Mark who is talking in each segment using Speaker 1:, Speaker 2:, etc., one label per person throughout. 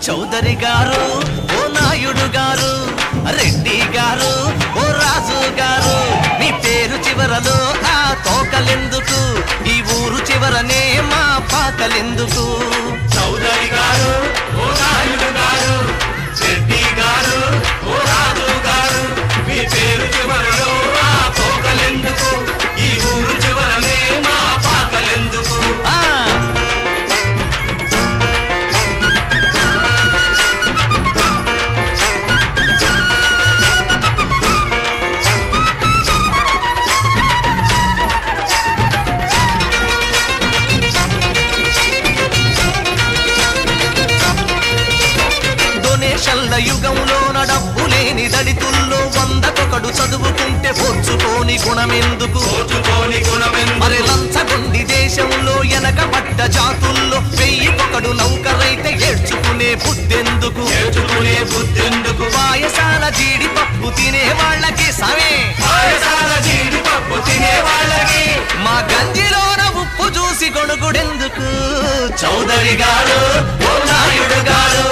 Speaker 1: చౌదరి గారు, ఓ నాయుడు గారు, రెడ్డి గారు, ఓ రాజు గారు, మీ పేరు చివరలో ఆ తోకలెందుకు, ఈ ఊరు చివరనే మా పాకలెందుకు?
Speaker 2: చౌదరి గారు, ఓ నాయుడు గారు, రెడ్డి గారు, ఓ రాజు గారు, మీ పేరు చివరలో ఆ తోకలెందుకు, ఈ ఊరు చివరనే మా పాకలెందుకు?
Speaker 1: డొనేషన్ల యుగంలోన డబ్బు లేని దళితుల్లో 100కొకడు చదువుకుంటే పోర్చుకోని గుణమెందుకు? మరి లంచగొండి దేశంలో వెనకబడ్డ జాతుల్లో 1000కొకడు నౌకరైతే ఏడ్చుకునే బుద్ధెందుకు? పాయసాల జీడిపప్పు తినే వాళ్ళకి సమే,
Speaker 2: జీడిపప్పు తినే వాళ్ళకి
Speaker 1: మా గంజిలోన ఉప్పు చూసి గొణుగుడెందుకు?
Speaker 2: చౌదరి గారు, ఓ నాయుడు గారు,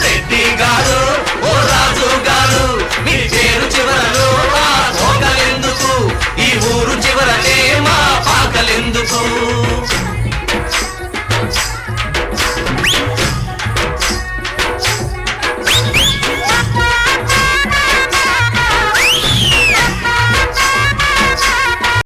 Speaker 2: రెడ్డి గారు, ఓ రాజు గారు, మీ పేరు చివరలో ఆ తోకలెందుకు, ఈ ఊరు చివరనే మా పాకలెందుకు?